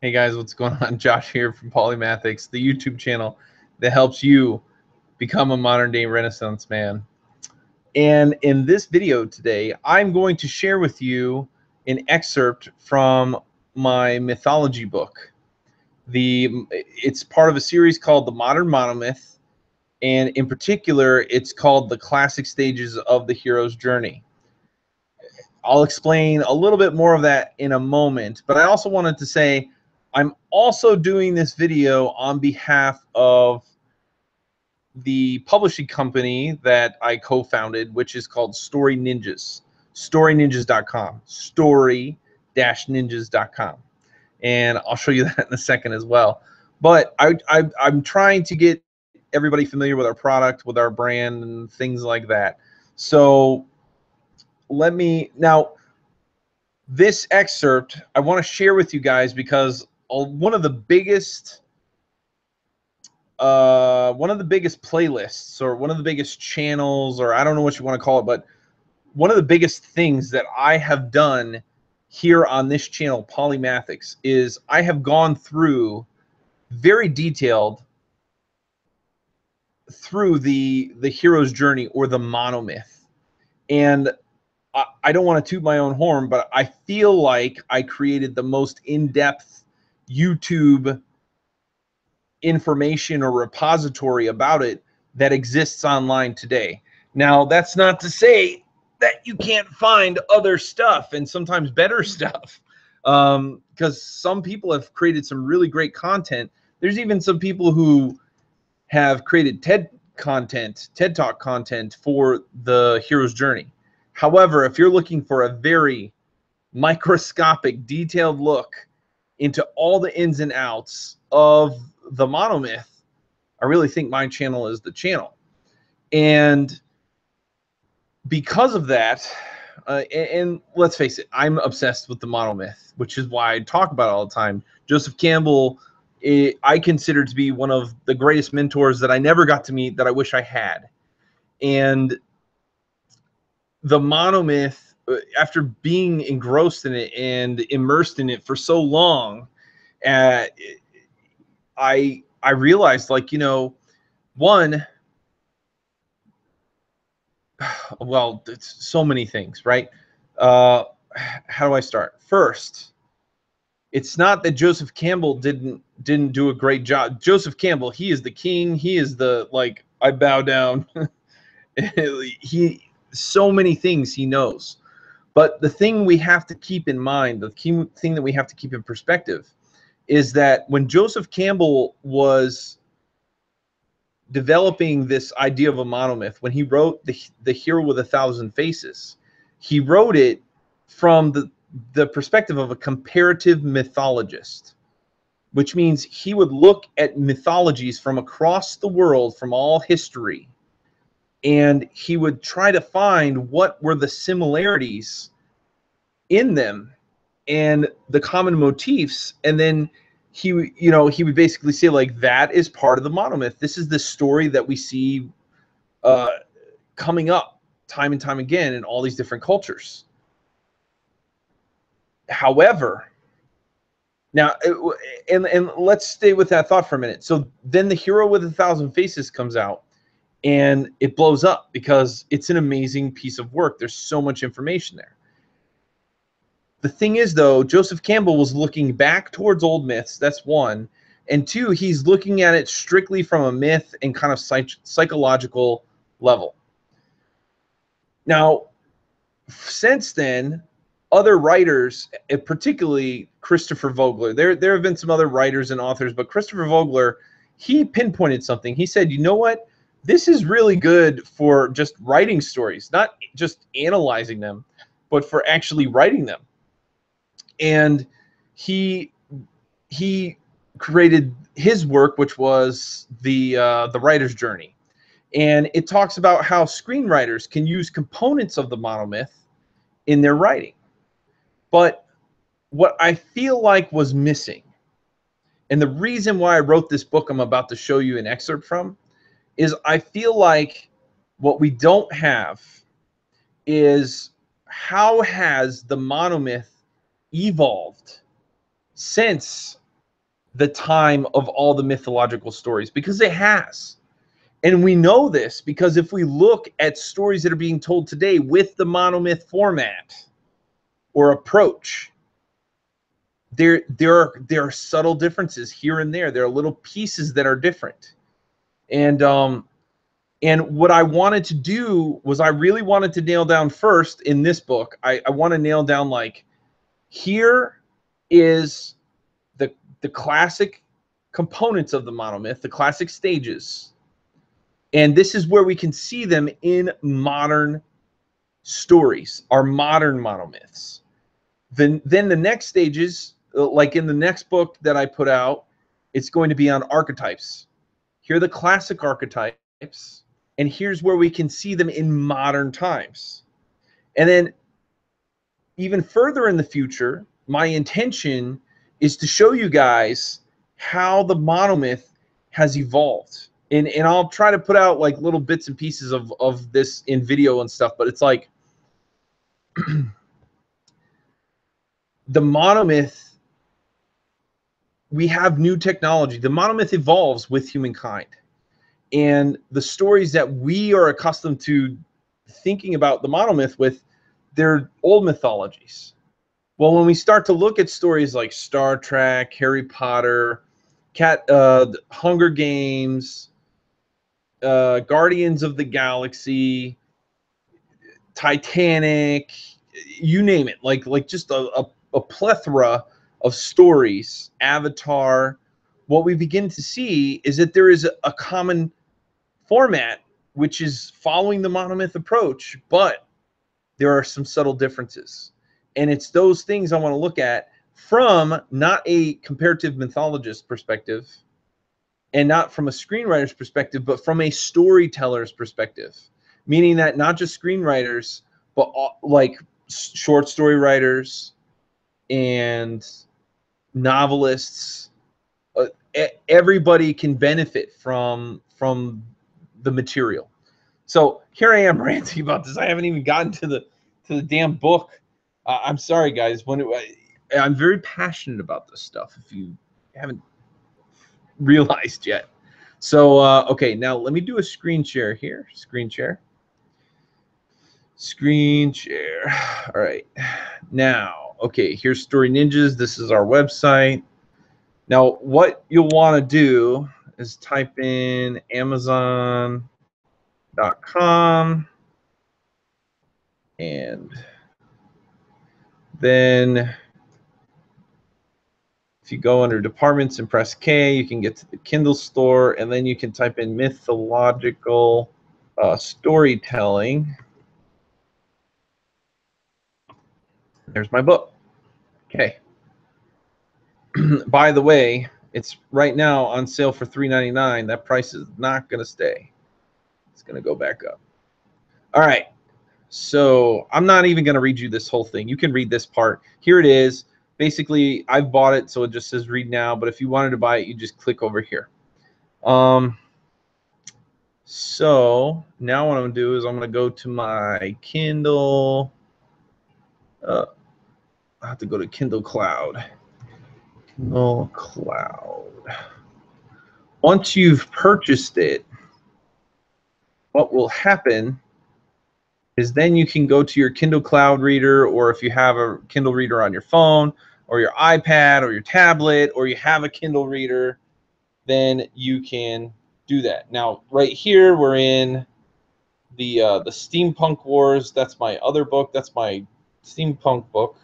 Hey guys, what's going on? Josh here from Polymathics, the YouTube channel that helps you become a modern day Renaissance man. And in this video today, I'm going to share with you an excerpt from my mythology book. It's part of a series called the Modern Monomyth, and in particular, it's called the Classic Stages of the Hero's Journey. I'll explain a little bit more of that in a moment, but I also wanted to say I'm also doing this video on behalf of the publishing company that I co-founded, which is called Story Ninjas, storyninjas.com, story-ninjas.com. And I'll show you that in a second as well. But I'm trying to get everybody familiar with our product, with our brand, and things like that. So now, this excerpt I want to share with you guys because one of the biggest playlists, or one of the biggest channels, or I don't know what you want to call it, but one of the biggest things that I have done here on this channel, Polymathics, is I have gone through very detailed through the hero's journey, or the monomyth. And I don't want to toot my own horn, but I feel like I created the most in-depth YouTube information or repository about it that exists online today. Now, that's not to say that you can't find other stuff, and sometimes better stuff, because some people have created some really great content. There's even some people who have created TED Talk content for the hero's journey. However, if you're looking for a very microscopic, detailed look into all the ins and outs of the monomyth, I really think my channel is the channel. And because of that, and let's face it, I'm obsessed with the monomyth, which is why I talk about it all the time. Joseph Campbell, I consider to be one of the greatest mentors that I never got to meet, that I wish I had. And the monomyth, after being engrossed in it and immersed in it for so long, I realized, like, one, well, it's so many things, right? How do I start? First, it's not that Joseph Campbell didn't do a great job. Joseph Campbell, he is the king. He is the, like, I bow down. So many things he knows. But the thing we have to keep in mind, the key thing that we have to keep in perspective, is that when Joseph Campbell was developing this idea of a monomyth, when he wrote the Hero with 1,000 Faces, he wrote it from the perspective of a comparative mythologist, which means he would look at mythologies from across the world, from all history, and he would try to find what were the similarities in them and the common motifs, and then he would basically say, like, that is part of the monomyth. This is the story that we see coming up time and time again in all these different cultures. However, now, and let's stay with that thought for a minute. So then the Hero with 1,000 Faces comes out, and it blows up because it's an amazing piece of work. There's so much information there. The thing is, though, Joseph Campbell was looking back towards old myths. That's one. And two, he's looking at it strictly from a myth and kind of psychological level. Now, since then, other writers, particularly Christopher Vogler, there have been some other writers and authors, but Christopher Vogler, he pinpointed something. He said, you know what? This is really good for just writing stories, not just analyzing them, but for actually writing them. And he created his work, which was the writer's journey, and it talks about how screenwriters can use components of the monomyth in their writing. But what I feel like was missing, and the reason why I wrote this book I'm about to show you an excerpt from, is I feel like what we don't have is, how has the monomyth evolved since the time of all the mythological stories, because it has. And we know this because if we look at stories that are being told today with the monomyth format or approach, there are subtle differences here and there. There are little pieces that are different. And what I wanted to do was I really wanted to nail down first in this book. I want to nail down, like, here is the classic components of the monomyth, the classic stages. And this is where we can see them in modern stories, our modern monomyths. Then the next stages, like in the next book that I put out, it's going to be on archetypes. Here are the classic archetypes, and here's where we can see them in modern times. And then even further in the future, my intention is to show you guys how the monomyth has evolved. And I'll try to put out like little bits and pieces of this in video and stuff, but it's like the monomyth, we have new technology. The monomyth evolves with humankind. And the stories that we are accustomed to thinking about the monomyth with, they're old mythologies. Well, when we start to look at stories like Star Trek, Harry Potter, Hunger Games, Guardians of the Galaxy, Titanic, you name it, like just a plethora of stories, Avatar, what we begin to see is that there is a common format which is following the monomyth approach, but there are some subtle differences. And it's those things I want to look at from not a comparative mythologist perspective and not from a screenwriter's perspective, but from a storyteller's perspective. Meaning that not just screenwriters, but like short story writers and novelists, everybody can benefit from the material. So here I am ranting about this. I haven't even gotten to the damn book. I'm sorry, guys. I'm very passionate about this stuff, if you haven't realized yet. So okay, now let me do a screen share here. Screen share. All right. Now, okay, here's Story Ninjas. This is our website. Now, what you'll want to do is type in Amazon.com, and then if you go under departments and press K, you can get to the Kindle store, and then you can type in Mythological Storytelling. There's my book. Okay. By the way, it's right now on sale for $3.99. That price is not going to stay. It's going to go back up. All right. So I'm not even going to read you this whole thing. You can read this part. Here it is. Basically, I've bought it, so it just says read now. But if you wanted to buy it, you just click over here. So now what I'm going to do is I'm going to go to my Kindle. I have to go to Kindle Cloud. Kindle Cloud. Once you've purchased it, what will happen is then you can go to your Kindle Cloud reader, or if you have a Kindle reader on your phone or your iPad or your tablet, or you have a Kindle reader, then you can do that. Now, right here, we're in the Steampunk Wars. That's my other book. That's my steampunk book.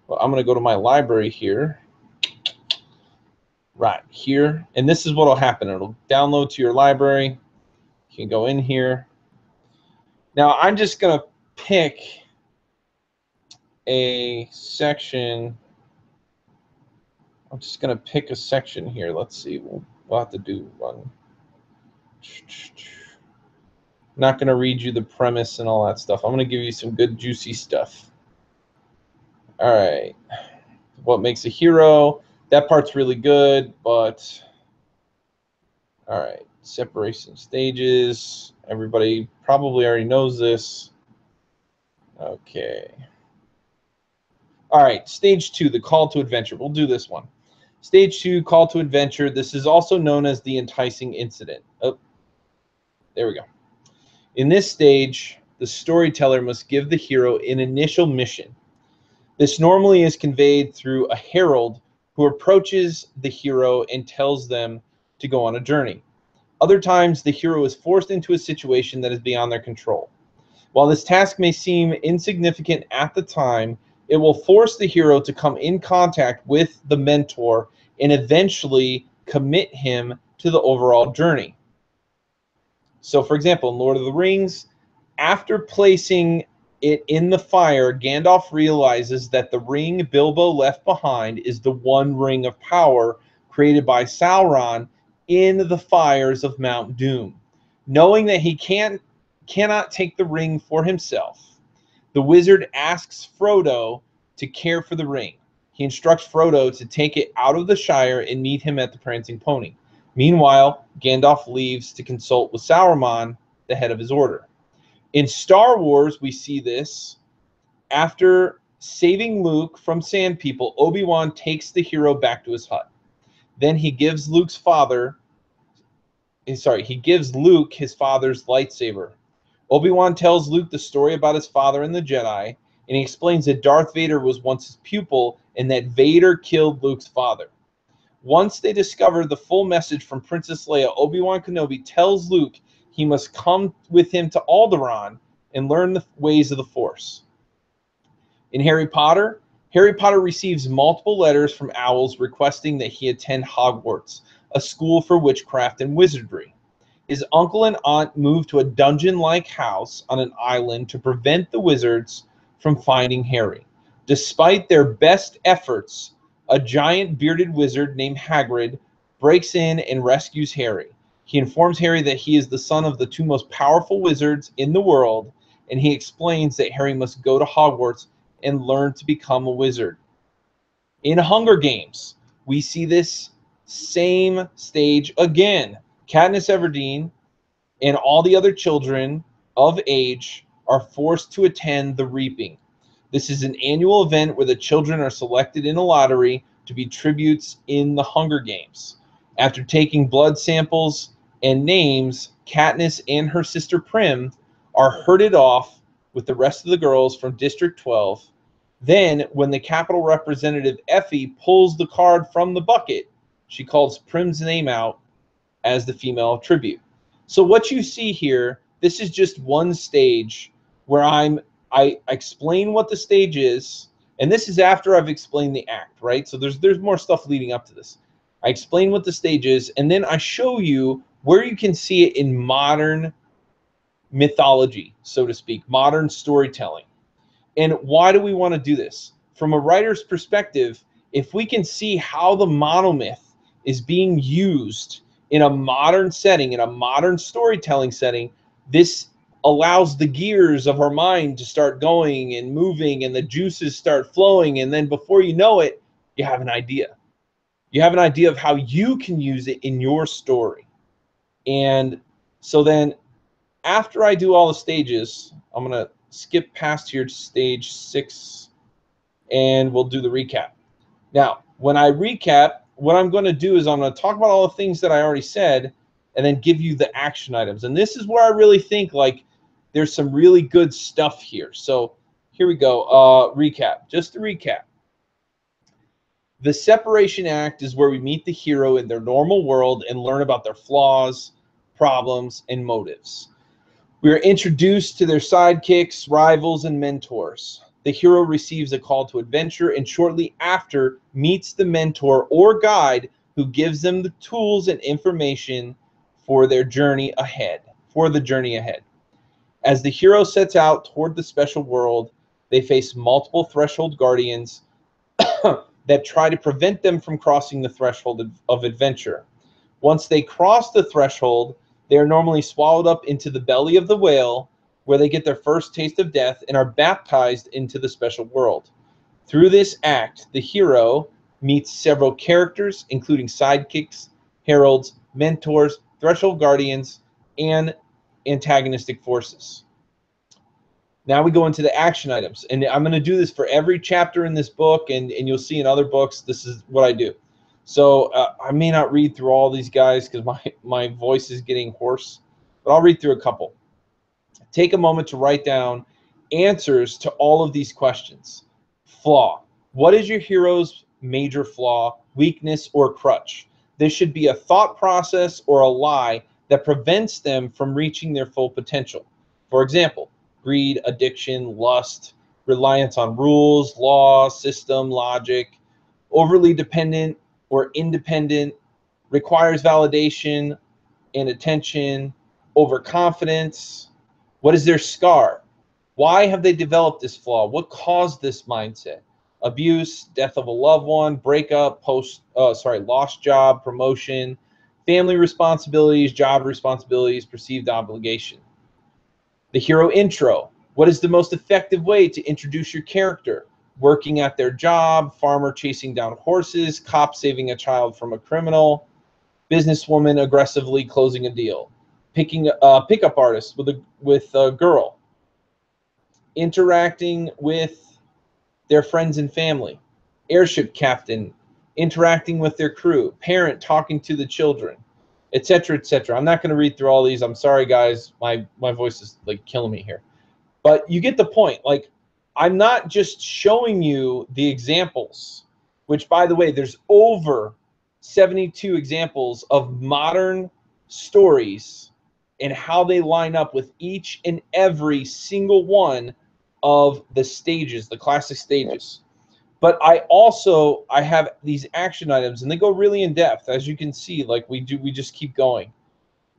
Well, I'm going to go to my library here. Right here. And this is what will happen. It'll download to your library. You can go in here. Now, I'm just going to pick a section. I'm just going to pick a section here. Let's see. We'll have to do one. Not going to read you the premise and all that stuff. I'm going to give you some good, juicy stuff. All right. What makes a hero? That part's really good, but all right. Separation stages. Everybody probably already knows this. Okay. All right. Stage 2, the call to adventure. We'll do this one. Stage 2, call to adventure. This is also known as the enticing incident. Oh, there we go. In this stage, the storyteller must give the hero an initial mission. This normally is conveyed through a herald who approaches the hero and tells them to go on a journey. Other times, the hero is forced into a situation that is beyond their control. While this task may seem insignificant at the time, it will force the hero to come in contact with the mentor and eventually commit him to the overall journey. So, for example, in Lord of the Rings, after placing it in the fire, Gandalf realizes that the ring Bilbo left behind is the one ring of power created by Sauron in the fires of Mount Doom. Knowing that he cannot take the ring for himself, the wizard asks Frodo to care for the ring. He instructs Frodo to take it out of the Shire and meet him at the Prancing Pony. Meanwhile, Gandalf leaves to consult with Sauron, the head of his order. In Star Wars, we see this. After saving Luke from Sand People, Obi-Wan takes the hero back to his hut. Then he gives Luke his father's father's lightsaber. Obi-Wan tells Luke the story about his father and the Jedi, and he explains that Darth Vader was once his pupil and that Vader killed Luke's father. Once they discover the full message from Princess Leia, Obi-Wan Kenobi tells Luke he must come with him to Alderaan and learn the ways of the Force. In Harry Potter receives multiple letters from owls requesting that he attend Hogwarts, a school for witchcraft and wizardry. His uncle and aunt move to a dungeon-like house on an island to prevent the wizards from finding Harry. Despite their best efforts, a giant bearded wizard named Hagrid breaks in and rescues Harry. He informs Harry that he is the son of the two most powerful wizards in the world, and he explains that Harry must go to Hogwarts and learn to become a wizard. In Hunger Games, we see this same stage again. Katniss Everdeen and all the other children of age are forced to attend the Reaping. This is an annual event where the children are selected in a lottery to be tributes in the Hunger Games. After taking blood samples and names, Katniss and her sister Prim are herded off with the rest of the girls from District 12. Then, when the Capitol representative Effie pulls the card from the bucket, she calls Prim's name out as the female tribute. So what you see here, this is just one stage where I explain what the stage is, and this is after I've explained the act, right? So there's more stuff leading up to this. I explain what the stage is, and then I show you where you can see it in modern mythology, so to speak, modern storytelling. And why do we want to do this? From a writer's perspective, if we can see how the monomyth is being used in a modern setting, in a modern storytelling setting, this allows the gears of our mind to start going and moving, and the juices start flowing, and then before you know it, you have an idea. You have an idea of how you can use it in your story. And so then after I do all the stages, I'm going to skip past here to stage 6, and we'll do the recap. Now, when I recap, what I'm going to do is I'm going to talk about all the things that I already said and then give you the action items. And this is where I really think like there's some really good stuff here. So here we go. Recap. Just to recap. The separation act is where we meet the hero in their normal world and learn about their flaws, problems, and motives. We are introduced to their sidekicks, rivals, and mentors. The hero receives a call to adventure and shortly after meets the mentor or guide who gives them the tools and information for their journey ahead, As the hero sets out toward the special world, they face multiple threshold guardians that try to prevent them from crossing the threshold of adventure. Once they cross the threshold, they are normally swallowed up into the belly of the whale, where they get their first taste of death and are baptized into the special world. Through this act, the hero meets several characters, including sidekicks, heralds, mentors, threshold guardians, and antagonistic forces. Now we go into the action items, and I'm going to do this for every chapter in this book, and you'll see in other books, this is what I do. So I may not read through all these guys because my voice is getting hoarse, but I'll read through a couple. Take a moment to write down answers to all of these questions. Flaw. What is your hero's major flaw, weakness, or crutch? This should be a thought process or a lie that prevents them from reaching their full potential. For example, greed, addiction, lust, reliance on rules, law, system, logic, overly dependent or independent, requires validation and attention, overconfidence. What is their scar? Why have they developed this flaw? What caused this mindset? Abuse, death of a loved one, breakup, lost job, promotion, family responsibilities, job responsibilities, perceived obligation. The hero intro. What is the most effective way to introduce your character? Working at their job, farmer chasing down horses, cop saving a child from a criminal, businesswoman aggressively closing a deal, picking a pickup artist with a girl, interacting with their friends and family, airship captain interacting with their crew, parent talking to the children, etc., etc. I'm not going to read through all these. I'm sorry, guys. My voice is like killing me here. But you get the point. Like, I'm not just showing you the examples, which, by the way, there's over 72 examples of modern stories and how they line up with each and every single one of the stages, the classic stages. But I have these action items, and they go really in depth, as you can see. Like we just keep going.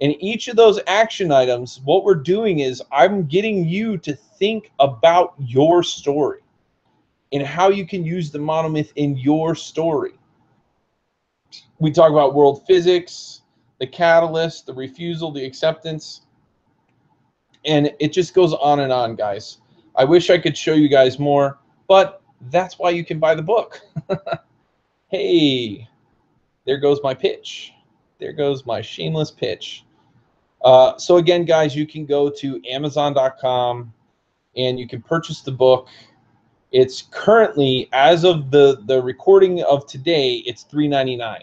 And each of those action items, what we're doing is I'm getting you to think about your story and how you can use the monomyth in your story. We talk about world physics, the catalyst, the refusal, the acceptance, and it just goes on and on, guys. I wish I could show you guys more, but that's why you can buy the book. Hey, there goes my pitch. There goes my shameless pitch. So again, guys, you can go to Amazon.com and you can purchase the book. It's currently, as of the recording of today, it's $3.99.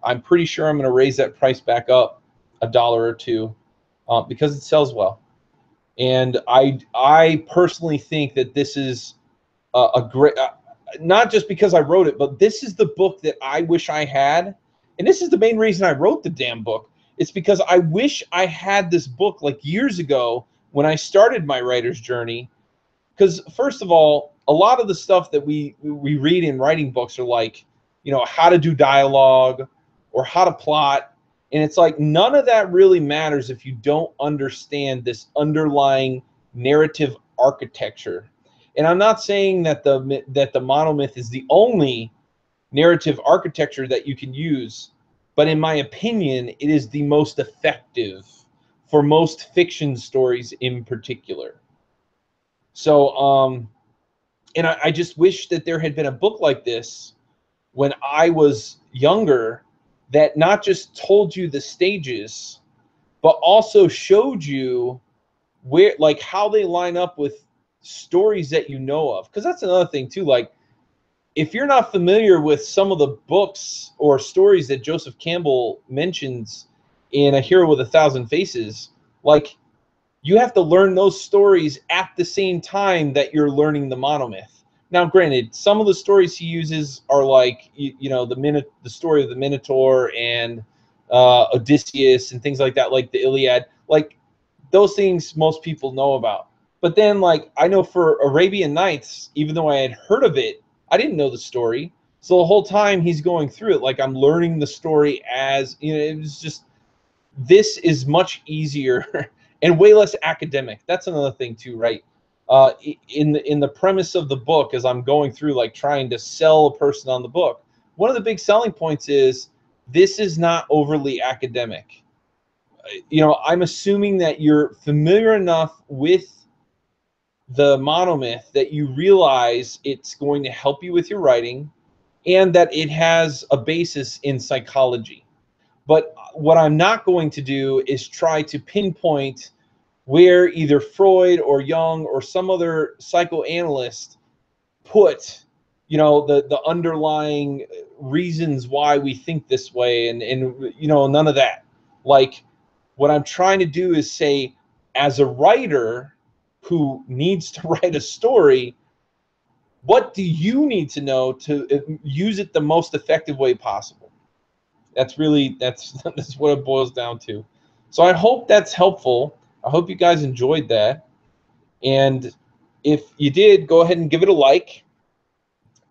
I'm pretty sure I'm going to raise that price back up $1 or $2 because it sells well. And I personally think that this is a great, not just because I wrote it, but this is the book that I wish I had. And this is the main reason I wrote the damn book. It's because I wish I had this book like years ago when I started my writer's journey. Because first of all, a lot of the stuff that we read in writing books are like, you know, how to do dialogue or how to plot. And it's like none of that really matters if you don't understand this underlying narrative architecture. And I'm not saying that the monomyth is the only narrative architecture that you can use, but in my opinion, it is the most effective for most fiction stories in particular. So, and I just wish that there had been a book like this when I was younger that not just told you the stages, but also showed you where, like, how they line up with stories that you know of. Because that's another thing too. Like, if you're not familiar with some of the books or stories that Joseph Campbell mentions in A Hero with a Thousand Faces, like, you have to learn those stories at the same time that you're learning the monomyth. Now, granted, some of the stories he uses are like, you know, the story of the Minotaur and Odysseus and things like that, like the Iliad. Like, those things most people know about. But then, like, I know for Arabian Nights, even though I had heard of it, I didn't know the story. So the whole time he's going through it, like, I'm learning the story as, you know, it was just, this is much easier and way less academic. That's another thing too, right? In the premise of the book, as I'm going through, like, trying to sell a person on the book, one of the big selling points is this is not overly academic. You know, I'm assuming that you're familiar enough with the monomyth that you realize it's going to help you with your writing and that it has a basis in psychology. But what I'm not going to do is try to pinpoint where either Freud or Jung or some other psychoanalyst put you know, the underlying reasons why we think this way, and you know, none of that. Like, what I'm trying to do is say, as a writer who needs to write a story, what do you need to know to use it the most effective way possible? That's really, that's what it boils down to. So I hope that's helpful. I hope you guys enjoyed that. And if you did, go ahead and give it a like.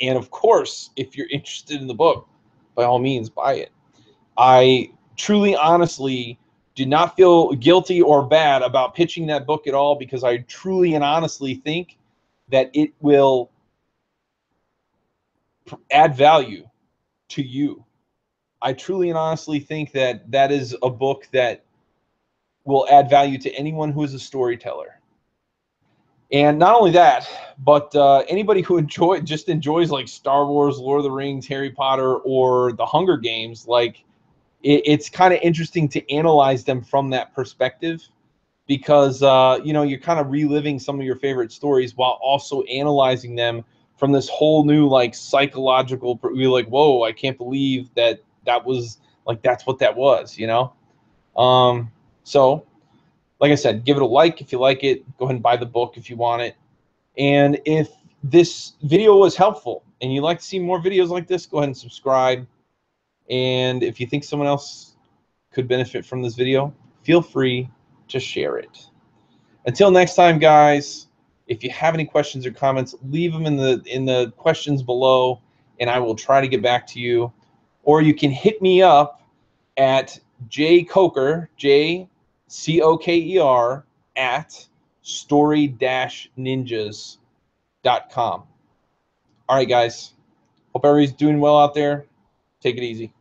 And of course, if you're interested in the book, by all means, buy it. I truly, honestly do not feel guilty or bad about pitching that book at all, because I truly and honestly think that it will add value to you. I truly and honestly think that that is a book that will add value to anyone who is a storyteller. And not only that, but anybody who enjoys like Star Wars, Lord of the Rings, Harry Potter, or the Hunger Games, like it's kind of interesting to analyze them from that perspective, because you know, you're kind of reliving some of your favorite stories while also analyzing them from this whole new like psychological. You're like, whoa, I can't believe that was like, that's what that was, you know. So like I said, give it a like if you like it. Go ahead and buy the book if you want it. And if this video was helpful and you'd like to see more videos like this, go ahead and subscribe. And if you think someone else could benefit from this video, feel free to share it. Until next time, guys, if you have any questions or comments, leave them in the questions below, and I will try to get back to you. Or you can hit me up at jcoker, JCOKER, at story-ninjas.com. All right, guys. Hope everybody's doing well out there. Take it easy.